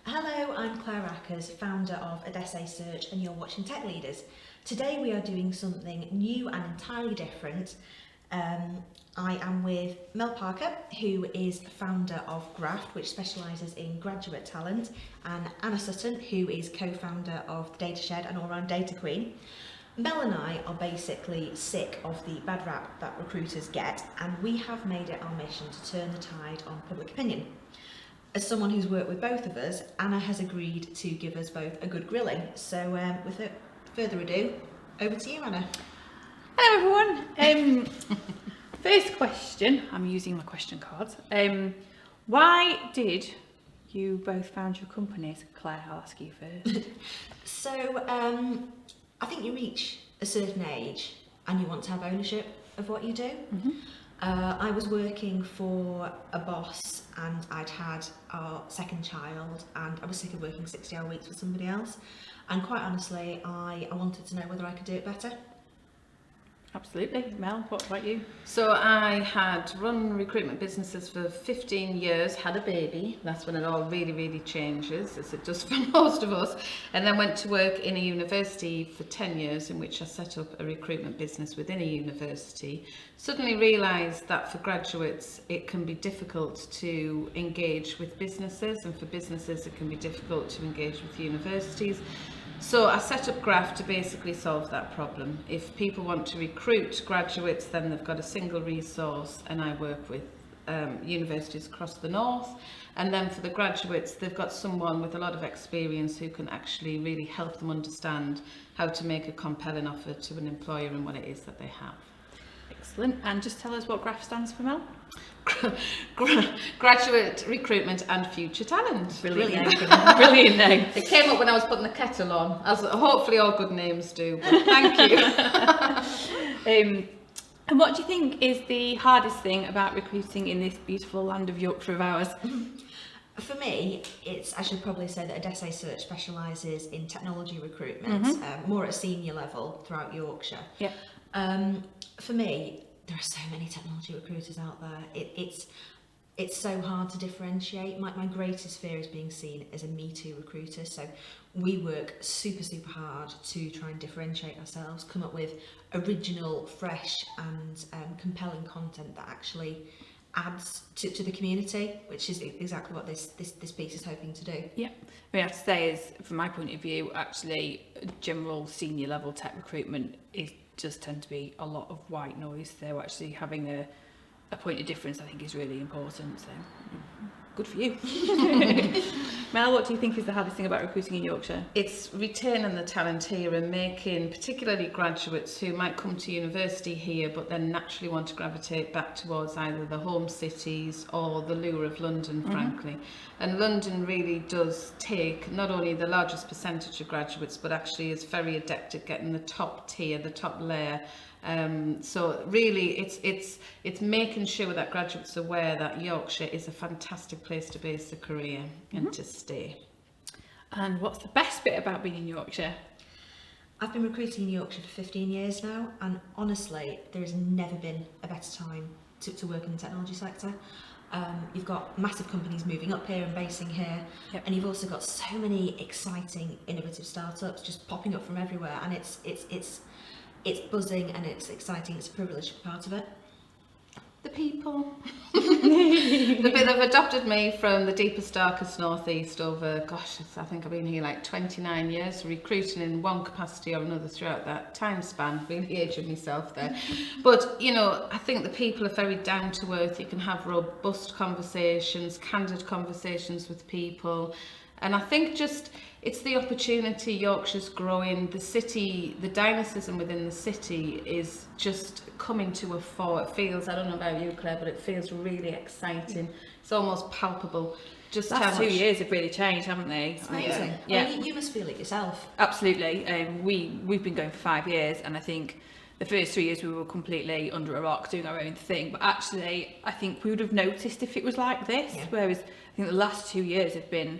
Hello, I'm Claire Ackers, founder of Adesse Search, and you're watching Tech Leaders. Today we are doing something new and entirely different. I am with Mel Parker, who is founder of GRAFT, which specialises in graduate talent, and Anna Sutton, who is co-founder of The Data Shed and all-round data queen. Mel and I are basically sick of the bad rap that recruiters get, and we have made it our mission to turn the tide on public opinion. As someone who's worked with both of us, Anna has agreed to give us both a good grilling. So without further ado, over to you, Anna. Hello everyone. First question, I'm using my question cards. Why did you both found your companies? Claire, I'll ask you first. So I think you reach a certain age and you want to have ownership of what you do. Mm-hmm. I was working for a boss and I'd had our second child and I was sick of working 60-hour weeks for somebody else, and quite honestly I wanted to know whether I could do it better. Absolutely. Mel, what about you? So I had run recruitment businesses for 15 years, had a baby. That's when it all really changes, as it does for most of us. And then went to work in a university for 10 years, in which I set up a recruitment business within a university. Suddenly realised that for graduates, it can be difficult to engage with businesses, and for businesses, it can be difficult to engage with universities. So I set up GRAFT to basically solve that problem. If people want to recruit graduates, then they've got a single resource, and I work with universities across the north. And then for the graduates, they've got someone with a lot of experience who can actually really help them understand how to make a compelling offer to an employer and what it is that they have. Excellent. And just tell us what GRAFT stands for, Mel. Graduate Recruitment and Future Talent. Brilliant name. Brilliant name. It came up when I was putting the kettle on, as hopefully all good names do, but thank you. And what do you think is the hardest thing about recruiting in this beautiful land of Yorkshire of ours? For me, I should probably say that Adesse Search specialises in technology recruitment, more at a senior level throughout Yorkshire. Yeah. For me, there are so many technology recruiters out there. It's so hard to differentiate. My greatest fear is being seen as a Me Too recruiter. So we work super hard to try and differentiate ourselves, come up with original, fresh and compelling content that actually adds to the community, which is exactly what this piece is hoping to do. Yeah, I have to say is, from my point of view, actually general senior level tech recruitment does tend to be a lot of white noise. So actually having a point of difference, I think, is really important. So good for you. Mel, what do you think is the hardest thing about recruiting in Yorkshire? It's retaining the talent here and making particularly graduates who might come to university here but then naturally want to gravitate back towards either the home cities or the lure of London, frankly. And London really does take not only the largest percentage of graduates but actually is very adept at getting the top tier, the top layer. So really it's making sure that graduates are aware that Yorkshire is a fantastic place to base a career and to stay. And what's the best bit about being in Yorkshire? I've been recruiting in Yorkshire for 15 years now, and honestly there has never been a better time to work in the technology sector. You've got massive companies moving up here and basing here, and you've also got so many exciting innovative startups just popping up from everywhere, and it's buzzing and it's exciting. It's a privilege to be part of it. The people. They've adopted me from the deepest, darkest northeast over, I think I've been here like 29 years, recruiting in one capacity or another throughout that time span, really aging myself there. But, I think the people are very down to earth. You can have robust conversations, candid conversations with people. And I think it's the opportunity. Yorkshire's growing. The city, the dynamism within the city is just coming to a fore. It feels, I don't know about you, Claire, but it feels really exciting. It's almost palpable. Just last 2 years have really changed, haven't they? It's amazing. Yeah. Well, you must feel it yourself. Absolutely. We've been going for 5 years, and I think the first 3 years we were completely under a rock doing our own thing. But actually, I think we would have noticed if it was like this. Yeah. Whereas I think the last 2 years have been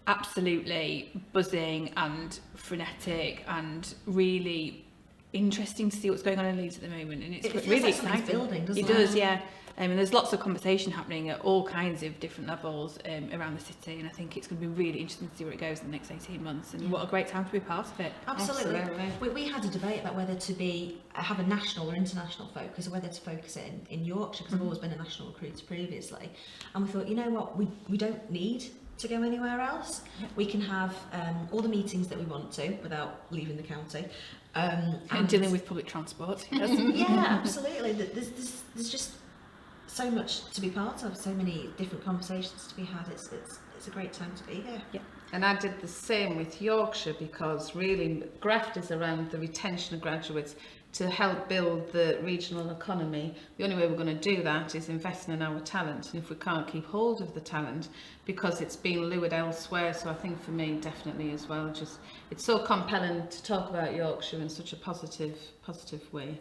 absolutely buzzing and frenetic and really interesting to see what's going on in Leeds at the moment, and it's It feels really like something's exciting. building, doesn't It it? does, yeah. And there's lots of conversation happening at all kinds of different levels around the city, and I think it's going to be really interesting to see where it goes in the next 18 months, and what a great time to be part of it. Absolutely. We had a debate about whether to have a national or international focus, or whether to focus it in Yorkshire, because I've always been a national recruiter previously, and we thought, you know what, we don't need to go anywhere else. We can have all the meetings that we want to without leaving the county. And dealing with public transport. Yes. Yeah, absolutely. There's just so much to be part of, so many different conversations to be had. It's a great time to be here. Yeah. And I did the same with Yorkshire, because really GRAFT is around the retention of graduates to help build the regional economy. The only way we're going to do that is investing in our talent, and if we can't keep hold of the talent because it's being lured elsewhere. So I think for me, definitely as well, just it's so compelling to talk about Yorkshire in such a positive way.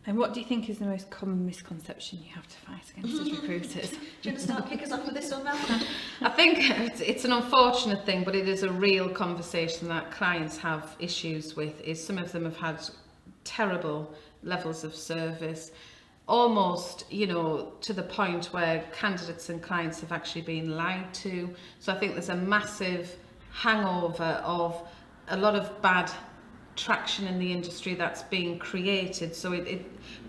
And what do you think is the most common misconception you have to fight against as recruiters? Do you want to start kick us off with this one, Mel? I think it's an unfortunate thing, but it is a real conversation that clients have issues with. Is some of them have had terrible levels of service, almost, you know, to the point where candidates and clients have actually been lied to. So I think there's a massive hangover of a lot of bad traction in the industry that's being created. So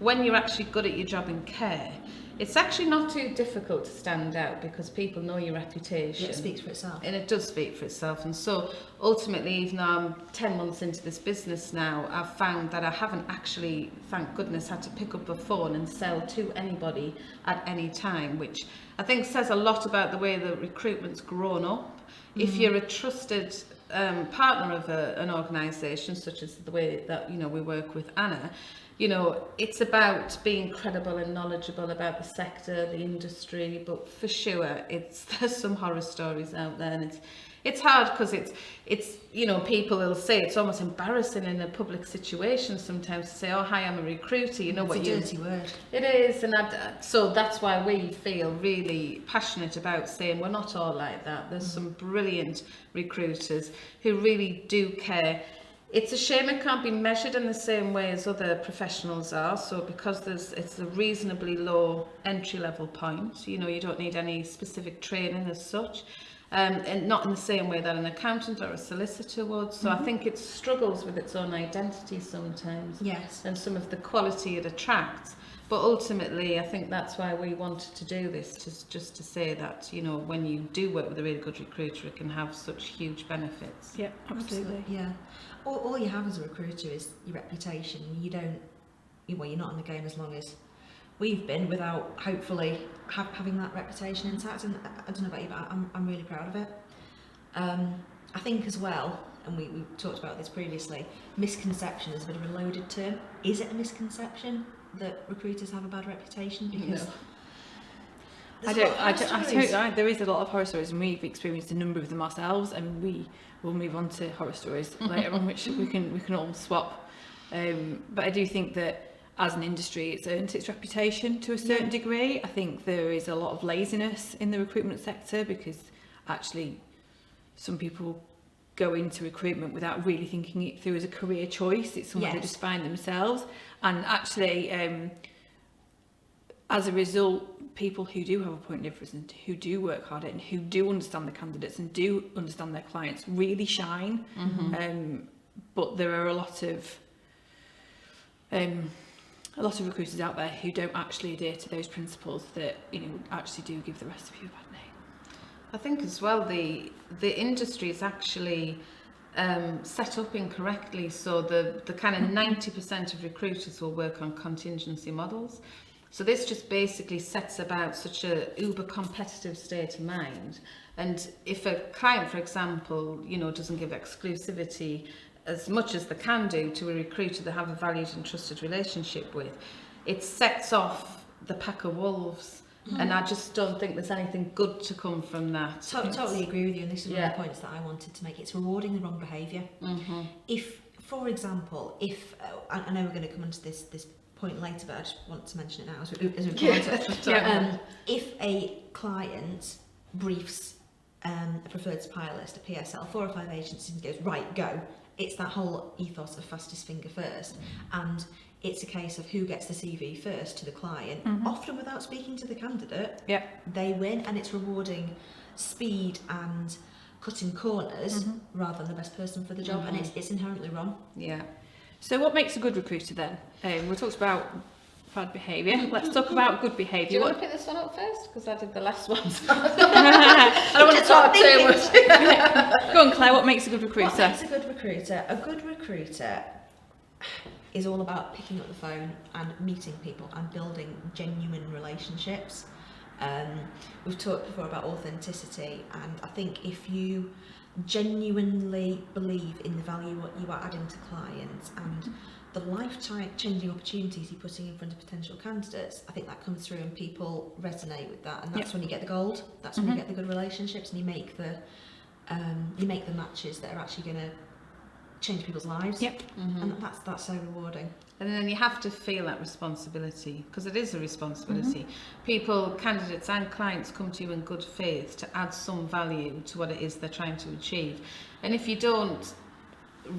when you're actually good at your job in care, it's actually not too difficult to stand out, because people know your reputation. It speaks for itself. And it does speak for itself. And so ultimately, even though I'm 10 months into this business now, I've found that I haven't actually, thank goodness, had to pick up a phone and sell to anybody at any time, which I think says a lot about the way that recruitment's grown up. If you're a trusted partner of an organisation, such as the way that, you know, we work with Anna, you know, it's about being credible and knowledgeable about the sector, the industry, but for sure, there's some horror stories out there, and it's hard, because it's you know, people will say it's almost embarrassing in a public situation sometimes to say, oh hi, I'm a recruiter, you know. It's a dirty word. It is, and so that's why we feel really passionate about saying we're not all like that. There's some brilliant recruiters who really do care. It's a shame it can't be measured in the same way as other professionals are. So because it's a reasonably low entry level point, you know, you don't need any specific training as such, and not in the same way that an accountant or a solicitor would. So I think it struggles with its own identity sometimes. Yes. And some of the quality it attracts. But ultimately, I think that's why we wanted to do this, just to say that, you know, when you do work with a really good recruiter, it can have such huge benefits. Yeah, absolutely. Yeah. All you have as a recruiter is your reputation. You're not in the game as long as we've been, without hopefully having that reputation intact. And I don't know about you, but I'm really proud of it. I think as well, and we talked about this previously, misconception is a bit of a loaded term. Is it a misconception that recruiters have a bad reputation? Because there is a lot of horror stories, and we've experienced a number of them ourselves, and we will move on to horror stories later on, which we can all swap. But I do think that as an industry, it's earned its reputation to a certain degree. I think there is a lot of laziness in the recruitment sector, because actually some people go into recruitment without really thinking it through as a career choice. It's something they just find themselves, and actually as a result, people who do have a point of difference and who do work hard and who do understand the candidates and do understand their clients really shine. But there are a lot of recruiters out there who don't actually adhere to those principles that, you know, actually do give the rest of you a bad name. I think as well the industry is actually set up incorrectly. So the kind of 90% of recruiters will work on contingency models. So this just basically sets about such a uber competitive state of mind. And if a client, for example, you know, doesn't give exclusivity as much as they can do to a recruiter they have a valued and trusted relationship with, it sets off the pack of wolves. And I just don't think there's anything good to come from that. Totally agree with you, and this is one of the points that I wanted to make. It's rewarding the wrong behaviour. If, for example, I know we're going to come onto this point later, but I just want to mention it now as we come on. If a client briefs a preferred supplier list, a PSL, 4 or 5 agencies, and goes, right, go, it's that whole ethos of fastest finger first, and it's a case of who gets the CV first to the client, often without speaking to the candidate. They win, and it's rewarding speed and cutting corners rather than the best person for the job, and it's inherently wrong. Yeah. So what makes a good recruiter then? We talked about bad behaviour. Let's talk about good behaviour. Do you want to pick this one up first? Because I did the last one. I don't want to talk too much. Go on, Claire, what makes a good recruiter? What makes a good recruiter? A good recruiter is all about picking up the phone and meeting people and building genuine relationships. We've talked before about authenticity, and I think if you genuinely believe in the value what you are adding to clients and the life-changing opportunities you're putting in front of potential candidates, I think that comes through and people resonate with that, and that's when you get the gold. That's when you get the good relationships, and you make the matches that are actually going to change people's lives. And that's so rewarding. And then you have to feel that responsibility, because it is a responsibility. People, candidates and clients come to you in good faith to add some value to what it is they're trying to achieve. And if you don't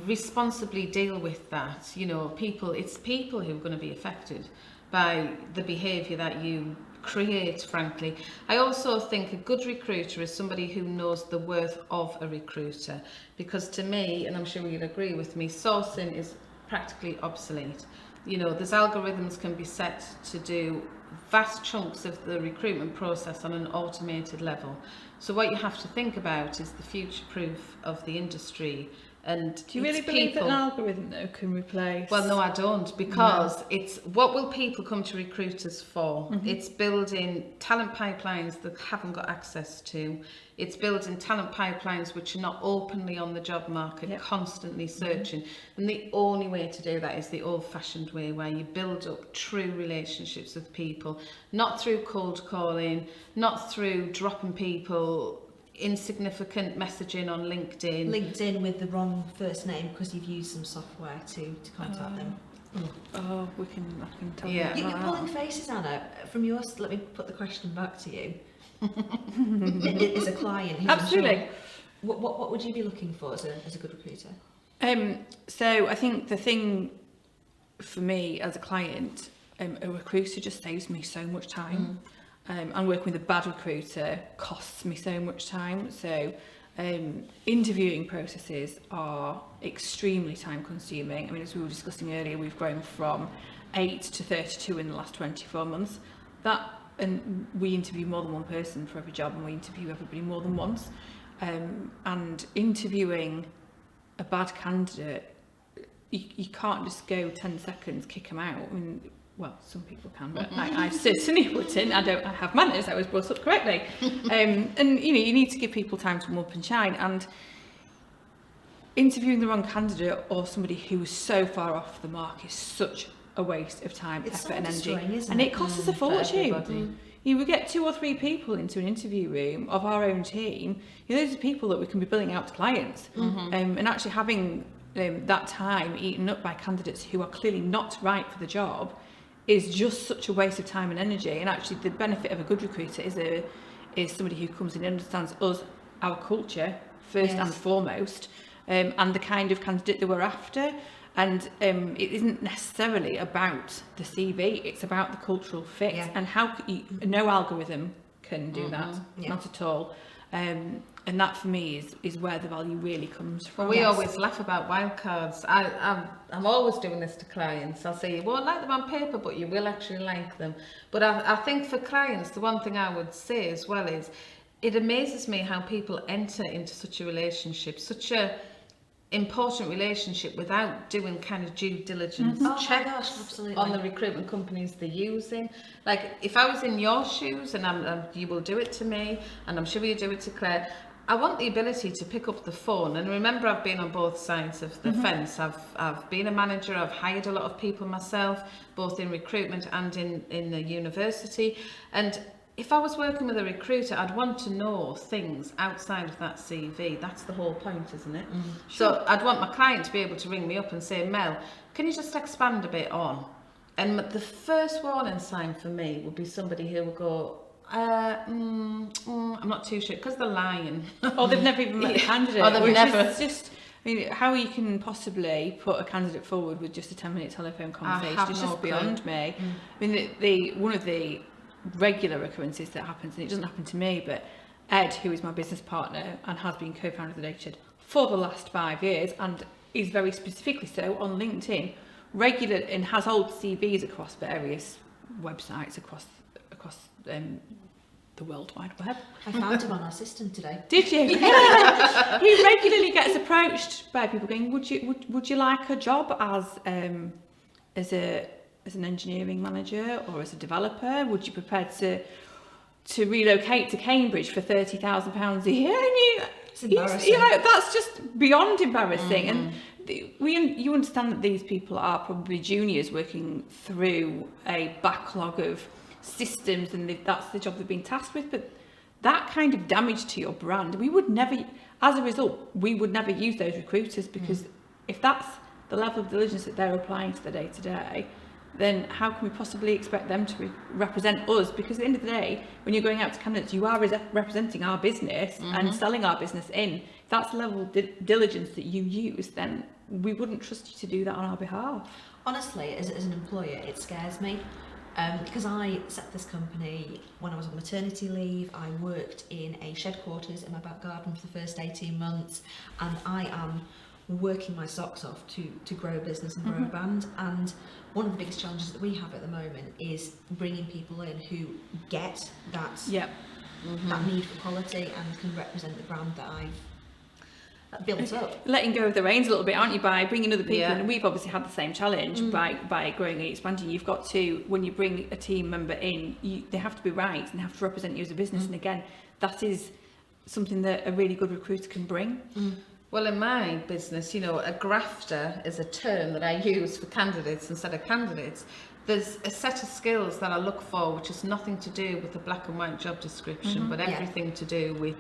responsibly deal with that, you know, it's people who are going to be affected by the behaviour that you create, frankly. I also think a good recruiter is somebody who knows the worth of a recruiter, because to me, and I'm sure you'll agree with me, sourcing is practically obsolete. You know, there's algorithms can be set to do vast chunks of the recruitment process on an automated level. So what you have to think about is the future proof of the industry. And do you really believe that an algorithm though can replace? Well, no, I don't, because it's what will people come to recruiters for? It's building talent pipelines that haven't got access to. It's building talent pipelines which are not openly on the job market, constantly searching. And the only way to do that is the old-fashioned way, where you build up true relationships with people, not through cold calling, not through dropping people insignificant messaging on LinkedIn with the wrong first name because you've used some software to contact them. I can tell Yeah. you. You're pulling faces, Anna. From yours, let me put the question back to you. As a client, who's Absolutely. What would you be looking for as a good recruiter? So I think the thing for me as a client, a recruiter just saves me so much time. And working with a bad recruiter costs me so much time. So interviewing processes are extremely time consuming. I mean, as we were discussing earlier, we've grown from 8 to 32 in the last 24 months. And we interview more than one person for every job, and we interview everybody more than once. And interviewing a bad candidate, you can't just go 10 seconds, kick them out. I mean, well, some people can, but I certainly wouldn't. I have manners. I was brought up correctly. And you know, you need to give people time to warm up and shine. And interviewing the wrong candidate or somebody who is so far off the mark is such a waste of time, effort, and energy. And it costs us a fortune. You would get 2 or 3 people into an interview room of our own team. You know, those are people that we can be billing out to clients, and actually having that time eaten up by candidates who are clearly not right for the job is just such a waste of time and energy. And actually the benefit of a good recruiter is somebody who comes in and understands us, our culture first and foremost, and the kind of candidate that we're after. And it isn't necessarily about the CV, it's about the cultural fit. And how no algorithm can do that, not at all. And that for me is where the value really comes from. We always laugh about wildcards. I'm always doing this to clients. I'll say you won't like them on paper, but you will actually like them. But I think for clients, the one thing I would say as well is it amazes me how people enter into such a relationship, such a important relationship, without doing kind of due diligence checks on the recruitment companies they're using. Like, if I was in your shoes, and you will do it to me, and I'm sure you do it to Claire, I want the ability to pick up the phone. And remember, I've been on both sides of the fence. I've been a manager, I've hired a lot of people myself, both in recruitment and in the university. And if I was working with a recruiter, I'd want to know things outside of that CV. That's the whole point, isn't it? So I'd want my client to be able to ring me up and say, Mel, can you just expand a bit on? And the first warning sign for me would be somebody who would go, I'm not too sure, because they're lying. Or they've never even met the candidate. Or they've never. It's just I mean, how you can possibly put a candidate forward with just a 10-minute telephone conversation is just beyond me. I mean, one of the regular occurrences that happens, and it doesn't happen to me, but Ed, who is my business partner and has been co-founder of the Data Shed for the last 5 years, and is very specifically so on LinkedIn, regular, and has old CVs across various websites across the World Wide Web. I found him on our system today. Did you? Yeah. He regularly gets approached by people going, would you like a job as an engineering manager or as a developer? Would you be prepared to relocate to Cambridge for £30,000 a year? And it's embarrassing. That's just beyond embarrassing. And you understand that these people are probably juniors working through a backlog of systems, and that's the job they've been tasked with. But that kind of damage to your brand, we would never, as a result, we would never use those recruiters, because if that's the level of diligence that they're applying to the day-to-day, then how can we possibly expect them to represent us? Because at the end of the day, when you're going out to candidates, you are representing our business and selling our business in. If that's the level of diligence that you use, then we wouldn't trust you to do that on our behalf. Honestly, as an employer, it scares me. Because I set this company when I was on maternity leave. I worked in a shed quarters in my back garden for the first 18 months, and I am working my socks off to grow a business and grow a brand. And one of the biggest challenges that we have at the moment is bringing people in who get that that need for quality and can represent the brand that I've built up. Letting go of the reins a little bit, aren't you, by bringing other people in? And we've obviously had the same challenge by growing and expanding. You've got to, when you bring a team member in, they have to be right and they have to represent you as a business. And again, that is something that a really good recruiter can bring. Well, in my business, a grafter is a term that I use for candidates instead of candidates. There's a set of skills that I look for, which has nothing to do with the black and white job description, but everything to do with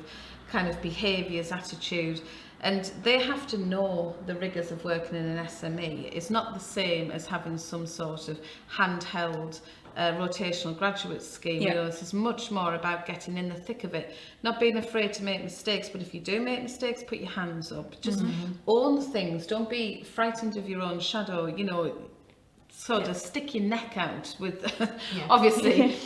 kind of behaviours, attitude. And they have to know the rigours of working in an SME. It's not the same as having some sort of handheld rotational graduate scheme. This is much more about getting in the thick of it, not being afraid to make mistakes, but if you do make mistakes, put your hands up. Just own things. Don't be frightened of your own shadow. Sort of stick your neck out with, obviously,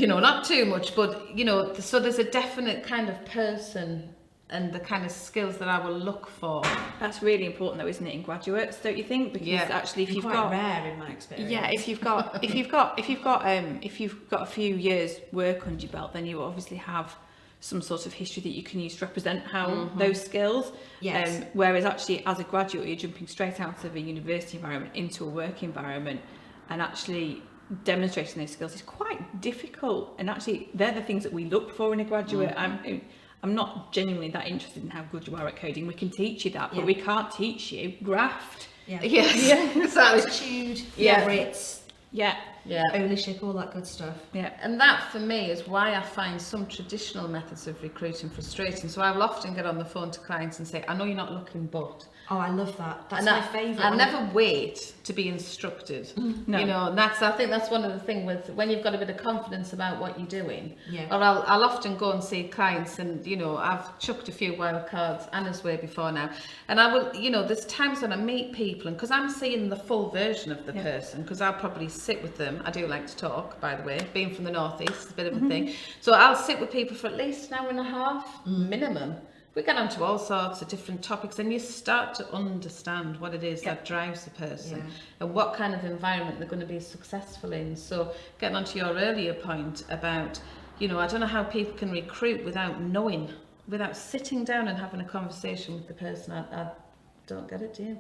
not too much, but, so there's a definite kind of person and the kind of skills that I will look for. That's really important, though, isn't it, in graduates, don't you think? Because actually, if you've got rare in my experience. Yeah, if you've got a few years work under your belt, then you obviously have some sort of history that you can use to represent how those skills. Yes. Whereas actually, as a graduate, you're jumping straight out of a university environment into a work environment, and actually demonstrating those skills is quite difficult. And actually, they're the things that we look for in a graduate. I'm not genuinely that interested in how good you are at coding. We can teach you that, but we can't teach you graft. Attitude, Brits, ownership, all that good stuff. And that for me is why I find some traditional methods of recruiting frustrating. So I will often get on the phone to clients and say, I know you're not looking, but... Oh, I love that. That's my favourite. I never wait to be instructed. No. And I think that's one of the things with when you've got a bit of confidence about what you're doing. Or I'll often go and see clients, and I've chucked a few wild cards Anna's way before now, and I will, there's times when I meet people, and because I'm seeing the full version of the person, because I'll probably sit with them. I do like to talk, by the way, being from the northeast, it's a bit of a thing. So I'll sit with people for at least an hour and a half minimum. We get onto all sorts of different topics, and you start to understand what it is that drives a person and what kind of environment they're going to be successful in. So getting onto your earlier point about, I don't know how people can recruit without knowing, without sitting down and having a conversation with the person. I don't get it, do you?